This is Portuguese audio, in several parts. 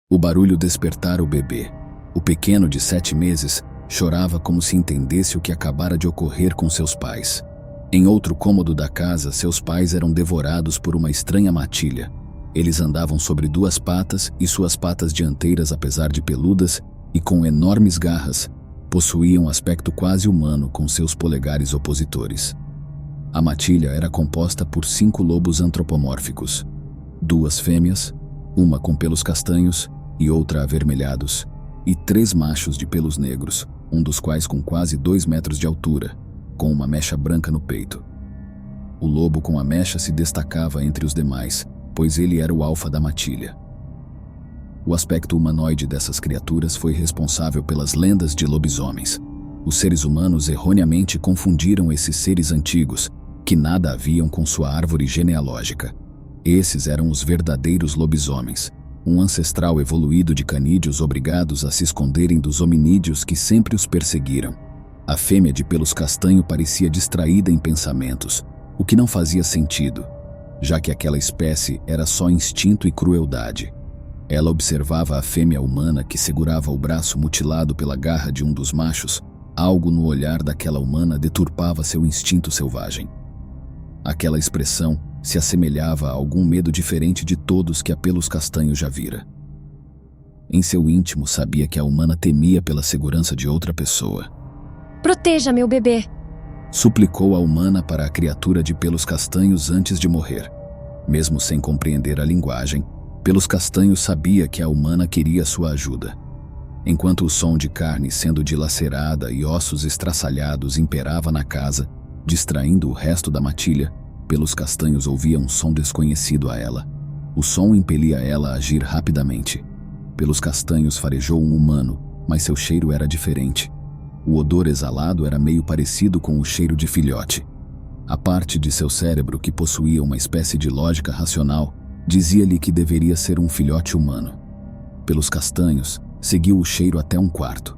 O barulho despertara o bebê. O pequeno de 7 meses chorava como se entendesse o que acabara de ocorrer com seus pais. Em outro cômodo da casa, seus pais eram devorados por uma estranha matilha. Eles andavam sobre 2 patas e suas patas dianteiras, apesar de peludas e com enormes garras, possuíam aspecto quase humano com seus polegares opositores. A matilha era composta por 5 lobos antropomórficos, 2 fêmeas, uma com pelos castanhos e outra avermelhados, e 3 machos de pelos negros, um dos quais com quase 2 metros de altura, com uma mecha branca no peito. O lobo com a mecha se destacava entre os demais, pois ele era o alfa da matilha. O aspecto humanoide dessas criaturas foi responsável pelas lendas de lobisomens. Os seres humanos erroneamente confundiram esses seres antigos, que nada haviam com sua árvore genealógica. Esses eram os verdadeiros lobisomens, um ancestral evoluído de canídeos obrigados a se esconderem dos hominídeos que sempre os perseguiram. A fêmea de pelos castanho parecia distraída em pensamentos, o que não fazia sentido, já que aquela espécie era só instinto e crueldade. Ela observava a fêmea humana que segurava o braço mutilado pela garra de um dos machos. Algo no olhar daquela humana deturpava seu instinto selvagem. Aquela expressão se assemelhava a algum medo diferente de todos que a pelos castanhos já vira. Em seu íntimo sabia que a humana temia pela segurança de outra pessoa. Proteja meu bebê! Suplicou a humana para a criatura de pelos castanhos antes de morrer. Mesmo sem compreender a linguagem, Pelos Castanhos sabia que a humana queria sua ajuda. Enquanto o som de carne sendo dilacerada e ossos estraçalhados imperava na casa, distraindo o resto da matilha, Pelos Castanhos ouvia um som desconhecido a ela. O som impelia ela a agir rapidamente. Pelos Castanhos farejou um humano, mas seu cheiro era diferente. O odor exalado era meio parecido com o cheiro de filhote. A parte de seu cérebro que possuía uma espécie de lógica racional dizia-lhe que deveria ser um filhote humano. Pelos Castanhos, seguiu o cheiro até um quarto.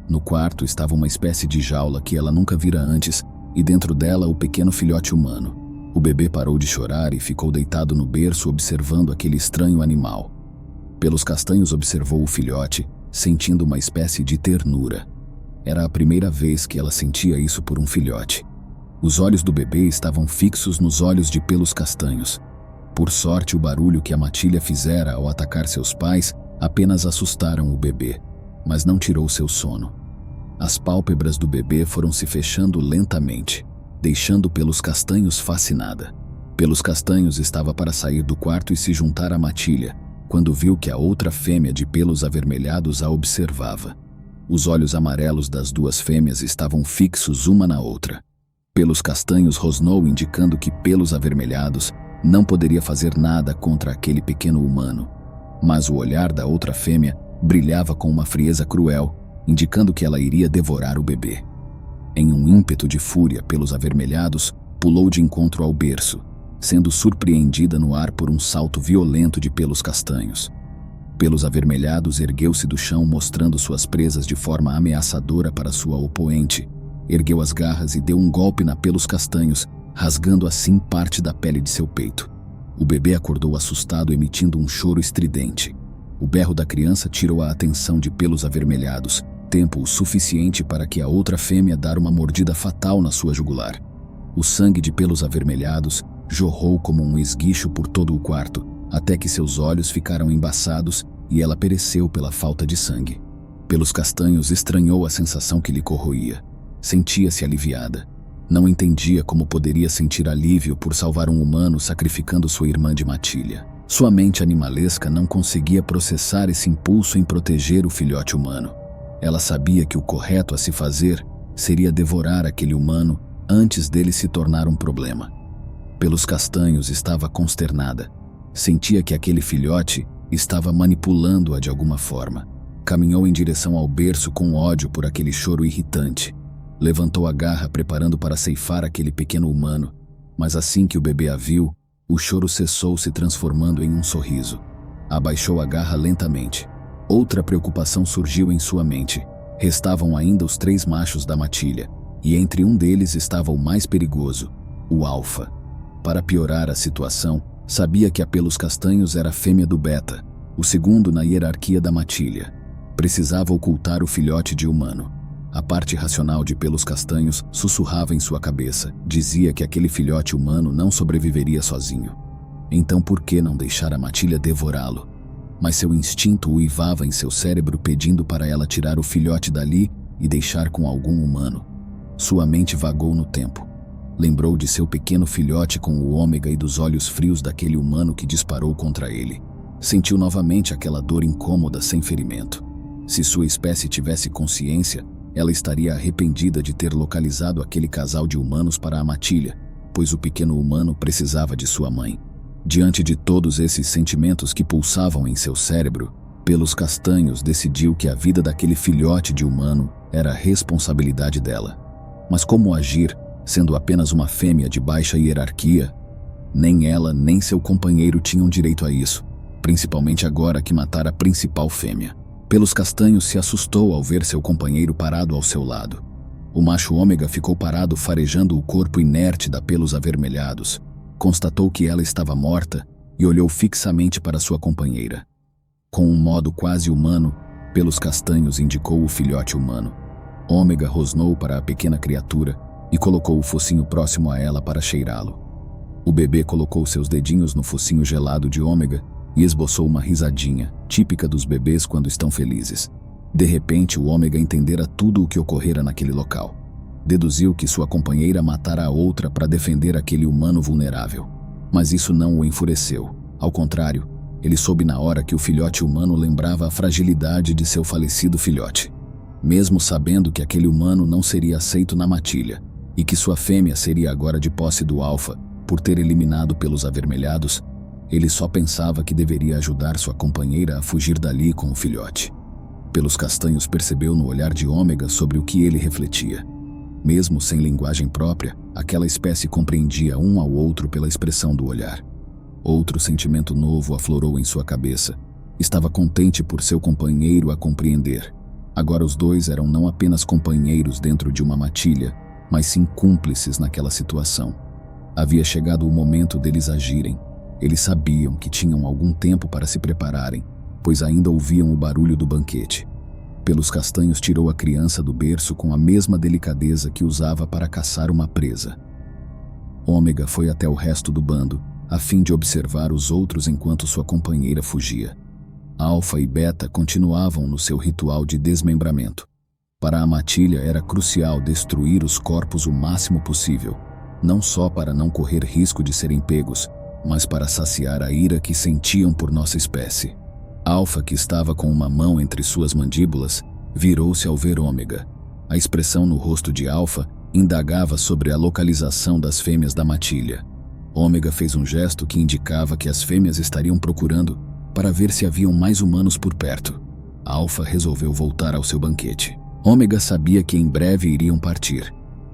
No quarto estava uma espécie de jaula que ela nunca vira antes, e dentro dela o pequeno filhote humano. O bebê parou de chorar e ficou deitado no berço observando aquele estranho animal. Pelos Castanhos observou o filhote, sentindo uma espécie de ternura. Era a primeira vez que ela sentia isso por um filhote. Os olhos do bebê estavam fixos nos olhos de Pelos Castanhos. Por sorte, o barulho que a matilha fizera ao atacar seus pais apenas assustaram o bebê, mas não tirou seu sono. As pálpebras do bebê foram se fechando lentamente, deixando Pelos Castanhos fascinada. Pelos Castanhos estava para sair do quarto e se juntar à matilha, quando viu que a outra fêmea de pelos avermelhados a observava. Os olhos amarelos das 2 fêmeas estavam fixos uma na outra. Pelos Castanhos rosnou, indicando que Pelos Avermelhados não poderia fazer nada contra aquele pequeno humano. Mas o olhar da outra fêmea brilhava com uma frieza cruel, indicando que ela iria devorar o bebê. Em um ímpeto de fúria, Pelos Avermelhados pulou de encontro ao berço, sendo surpreendida no ar por um salto violento de Pelos Castanhos. Pelos Avermelhados ergueu-se do chão, mostrando suas presas de forma ameaçadora para sua oponente. Ergueu as garras e deu um golpe na Pelos Castanhos, rasgando assim parte da pele de seu peito. O bebê acordou assustado, emitindo um choro estridente. O berro da criança tirou a atenção de Pelos Avermelhados, tempo o suficiente para que a outra fêmea dar uma mordida fatal na sua jugular. O sangue de Pelos Avermelhados jorrou como um esguicho por todo o quarto, até que seus olhos ficaram embaçados e ela pereceu pela falta de sangue. Pelos Castanhos estranhou a sensação que lhe corroía. Sentia-se aliviada. Não entendia como poderia sentir alívio por salvar um humano sacrificando sua irmã de matilha. Sua mente animalesca não conseguia processar esse impulso em proteger o filhote humano. Ela sabia que o correto a se fazer seria devorar aquele humano antes dele se tornar um problema. Pelos Castanhos estava consternada. Sentia que aquele filhote estava manipulando-a de alguma forma. Caminhou em direção ao berço com ódio por aquele choro irritante. Levantou a garra preparando para ceifar aquele pequeno humano, mas assim que o bebê a viu, o choro cessou, se transformando em um sorriso. Abaixou a garra lentamente. Outra preocupação surgiu em sua mente. Restavam ainda os 3 machos da matilha, e entre um deles estava o mais perigoso, o alfa. Para piorar a situação, sabia que a Pelos Castanhos era a fêmea do beta. o segundo na hierarquia da matilha. Precisava ocultar o filhote de humano. A parte racional de Pelos Castanhos sussurrava em sua cabeça, dizia que aquele filhote humano não sobreviveria sozinho. Então por que não deixar a matilha devorá-lo? Mas seu instinto uivava em seu cérebro pedindo para ela tirar o filhote dali e deixar com algum humano. Sua mente vagou no tempo. Lembrou de seu pequeno filhote com o ômega e dos olhos frios daquele humano que disparou contra ele. Sentiu novamente aquela dor incômoda sem ferimento. Se sua espécie tivesse consciência, ela estaria arrependida de ter localizado aquele casal de humanos para a matilha, pois o pequeno humano precisava de sua mãe. Diante de todos esses sentimentos que pulsavam em seu cérebro, Pelos Castanhos decidiu que a vida daquele filhote de humano era a responsabilidade dela. Mas como agir, sendo apenas uma fêmea de baixa hierarquia? Nem ela nem seu companheiro tinham direito a isso, principalmente agora que matara a principal fêmea. Pelos Castanhos se assustou ao ver seu companheiro parado ao seu lado. O macho ômega ficou parado farejando o corpo inerte da Pelos Avermelhados. Constatou que ela estava morta e olhou fixamente para sua companheira. Com um modo quase humano, Pelos Castanhos indicou o filhote humano. Ômega rosnou para a pequena criatura e colocou o focinho próximo a ela para cheirá-lo. O bebê colocou seus dedinhos no focinho gelado de Ômega e esboçou uma risadinha, típica dos bebês quando estão felizes. De repente, o Ômega entendera tudo o que ocorrera naquele local. Deduziu que sua companheira matara a outra para defender aquele humano vulnerável. Mas isso não o enfureceu. Ao contrário, ele soube na hora que o filhote humano lembrava a fragilidade de seu falecido filhote. Mesmo sabendo que aquele humano não seria aceito na matilha, e que sua fêmea seria agora de posse do alfa, por ter eliminado Pelos Avermelhados, ele só pensava que deveria ajudar sua companheira a fugir dali com o filhote. Pelos Castanhos percebeu no olhar de Ômega sobre o que ele refletia. Mesmo sem linguagem própria, aquela espécie compreendia um ao outro pela expressão do olhar. Outro sentimento novo aflorou em sua cabeça. Estava contente por seu companheiro a compreender. Agora os dois eram não apenas companheiros dentro de uma matilha, mas sim cúmplices naquela situação. Havia chegado o momento deles agirem. Eles sabiam que tinham algum tempo para se prepararem, pois ainda ouviam o barulho do banquete. Pelos Castanhos tirou a criança do berço com a mesma delicadeza que usava para caçar uma presa. Ômega foi até o resto do bando, a fim de observar os outros enquanto sua companheira fugia. Alfa e Beta continuavam no seu ritual de desmembramento. Para a matilha era crucial destruir os corpos o máximo possível, não só para não correr risco de serem pegos, mas para saciar a ira que sentiam por nossa espécie. Alfa, que estava com uma mão entre suas mandíbulas, virou-se ao ver Ômega. A expressão no rosto de Alfa indagava sobre a localização das fêmeas da matilha. Ômega fez um gesto que indicava que as fêmeas estariam procurando para ver se haviam mais humanos por perto. Alfa resolveu voltar ao seu banquete. Ômega sabia que em breve iriam partir.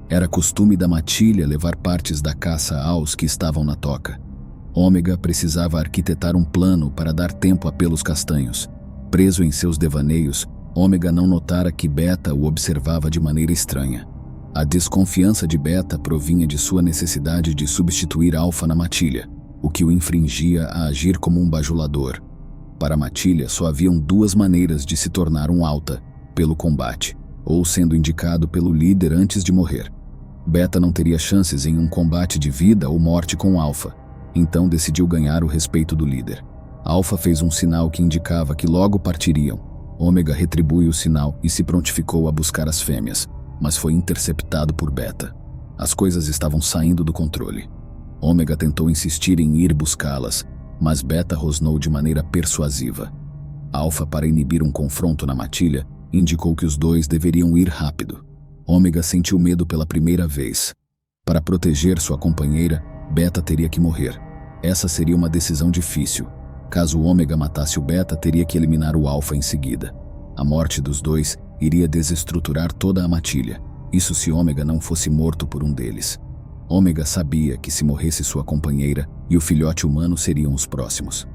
Era costume da matilha levar partes da caça aos que estavam na toca. Ômega precisava arquitetar um plano para dar tempo a Pelos Castanhos. Preso em seus devaneios, Ômega não notara que Beta o observava de maneira estranha. A desconfiança de Beta provinha de sua necessidade de substituir Alfa na matilha, o que o infringia a agir como um bajulador. Para a matilha só haviam duas maneiras de se tornar um alta: pelo combate, ou sendo indicado pelo líder antes de morrer. Beta não teria chances em um combate de vida ou morte com Alfa, então decidiu ganhar o respeito do líder. Alfa fez um sinal que indicava que logo partiriam. Ômega retribuiu o sinal e se prontificou a buscar as fêmeas, mas foi interceptado por Beta. As coisas estavam saindo do controle. Ômega tentou insistir em ir buscá-las, mas Beta rosnou de maneira persuasiva. Alfa, para inibir um confronto na matilha, indicou que os dois deveriam ir rápido. Ômega sentiu medo pela primeira vez. Para proteger sua companheira, Beta teria que morrer. Essa seria uma decisão difícil. Caso o Ômega matasse o Beta, teria que eliminar o Alfa em seguida. A morte dos dois iria desestruturar toda a matilha, isso se Ômega não fosse morto por um deles. Ômega sabia que se morresse sua companheira e o filhote humano seriam os próximos.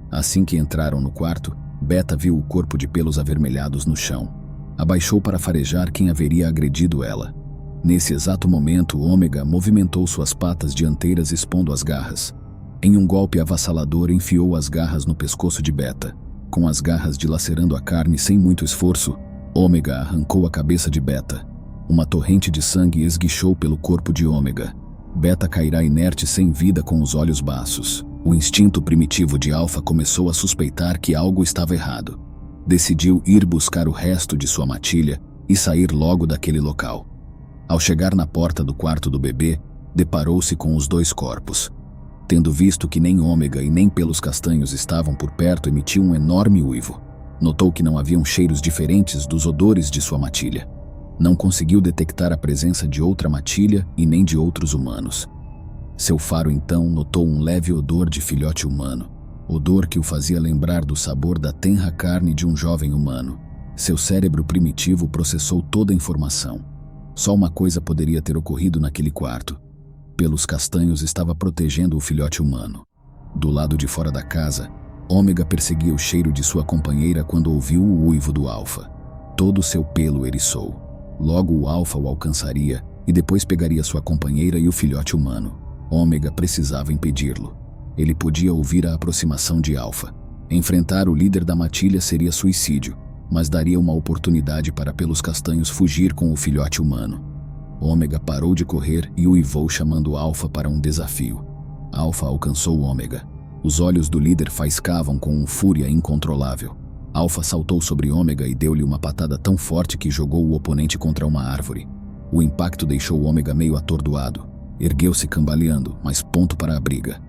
Assim que entraram no quarto, Beta viu o corpo de Pelos Avermelhados no chão. Abaixou para farejar quem haveria agredido ela. Nesse exato momento, Ômega movimentou suas patas dianteiras expondo as garras. Em um golpe avassalador, enfiou as garras no pescoço de Beta. Com as garras dilacerando a carne sem muito esforço, Ômega arrancou a cabeça de Beta. Uma torrente de sangue esguichou pelo corpo de Ômega. Beta cairá inerte sem vida com os olhos baços. O instinto primitivo de Alpha começou a suspeitar que algo estava errado. Decidiu ir buscar o resto de sua matilha e sair logo daquele local. Ao chegar na porta do quarto do bebê, deparou-se com os dois corpos. Tendo visto que nem Ômega e nem Pelos Castanhos estavam por perto, emitiu um enorme uivo. Notou que não haviam cheiros diferentes dos odores de sua matilha. Não conseguiu detectar a presença de outra matilha e nem de outros humanos. Seu faro então notou um leve odor de filhote humano, odor que o fazia lembrar do sabor da tenra carne de um jovem humano. Seu cérebro primitivo processou toda a informação. Só uma coisa poderia ter ocorrido naquele quarto. Pelos Castanhos estava protegendo o filhote humano. Do lado de fora da casa, Ômega perseguia o cheiro de sua companheira quando ouviu o uivo do Alpha. Todo seu pelo eriçou. Logo o Alpha o alcançaria e depois pegaria sua companheira e o filhote humano. Ômega precisava impedi-lo. Ele podia ouvir a aproximação de Alpha. Enfrentar o líder da matilha seria suicídio, mas daria uma oportunidade para Pelos Castanhos fugir com o filhote humano. Ômega parou de correr e uivou chamando Alpha para um desafio. Alpha alcançou Ômega. Os olhos do líder faiscavam com fúria incontrolável. Alpha saltou sobre Ômega e deu-lhe uma patada tão forte que jogou o oponente contra uma árvore. O impacto deixou Ômega meio atordoado. Ergueu-se cambaleando, mas ponto para a briga.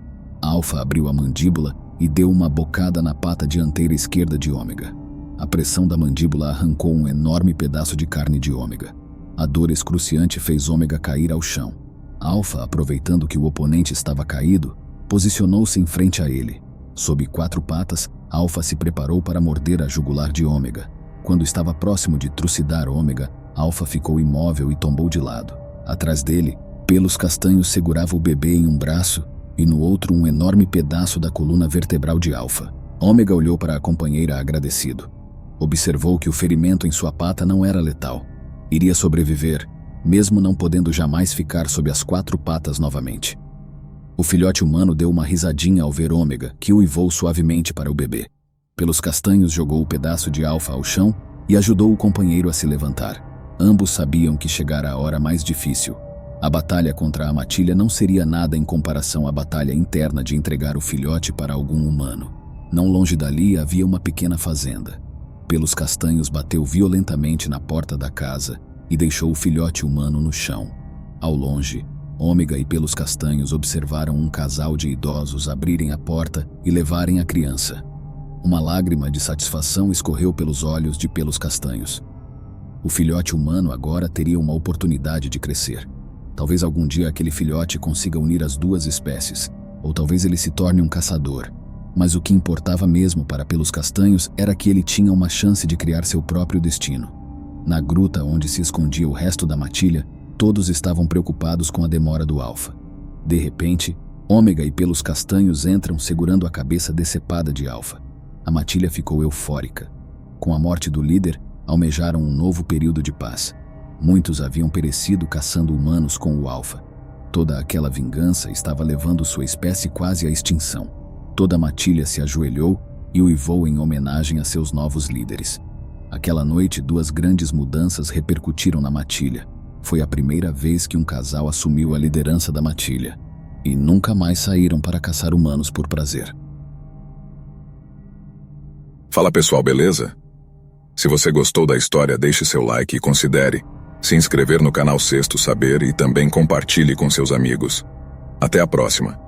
Alpha abriu a mandíbula e deu uma bocada na pata dianteira esquerda de Ômega. A pressão da mandíbula arrancou um enorme pedaço de carne de Ômega. A dor excruciante fez Ômega cair ao chão. Alpha, aproveitando que o oponente estava caído, posicionou-se em frente a ele. Sob 4 patas, Alpha se preparou para morder a jugular de Ômega. Quando estava próximo de trucidar Ômega, Alpha ficou imóvel e tombou de lado. Atrás dele, Pelos Castanhos segurava o bebê em um braço e no outro um enorme pedaço da coluna vertebral de Alpha. Ômega olhou para a companheira agradecido. Observou que o ferimento em sua pata não era letal. Iria sobreviver, mesmo não podendo jamais ficar sob as 4 patas novamente. O filhote humano deu uma risadinha ao ver Ômega, que uivou suavemente para o bebê. Pelos Castanhos jogou o pedaço de Alpha ao chão e ajudou o companheiro a se levantar. Ambos sabiam que chegara a hora mais difícil. A batalha contra a matilha não seria nada em comparação à batalha interna de entregar o filhote para algum humano. Não longe dali havia uma pequena fazenda. Pelos Castanhos bateu violentamente na porta da casa e deixou o filhote humano no chão. Ao longe, Ômega e Pelos Castanhos observaram um casal de idosos abrirem a porta e levarem a criança. Uma lágrima de satisfação escorreu pelos olhos de Pelos Castanhos. O filhote humano agora teria uma oportunidade de crescer. Talvez algum dia aquele filhote consiga unir as duas espécies, ou talvez ele se torne um caçador. Mas o que importava mesmo para Pelos Castanhos era que ele tinha uma chance de criar seu próprio destino. Na gruta onde se escondia o resto da matilha, todos estavam preocupados com a demora do Alpha. De repente, Ômega e Pelos Castanhos entram segurando a cabeça decepada de Alpha. A matilha ficou eufórica. Com a morte do líder, almejaram um novo período de paz. Muitos haviam perecido caçando humanos com o Alpha. Toda aquela vingança estava levando sua espécie quase à extinção. Toda a matilha se ajoelhou e uivou em homenagem a seus novos líderes. Aquela noite, 2 grandes mudanças repercutiram na matilha. Foi a primeira vez que um casal assumiu a liderança da matilha. E nunca mais saíram para caçar humanos por prazer. Fala pessoal, beleza? Se você gostou da história, deixe seu like e considere se inscrever no canal Sexto Saber e também compartilhe com seus amigos. Até a próxima!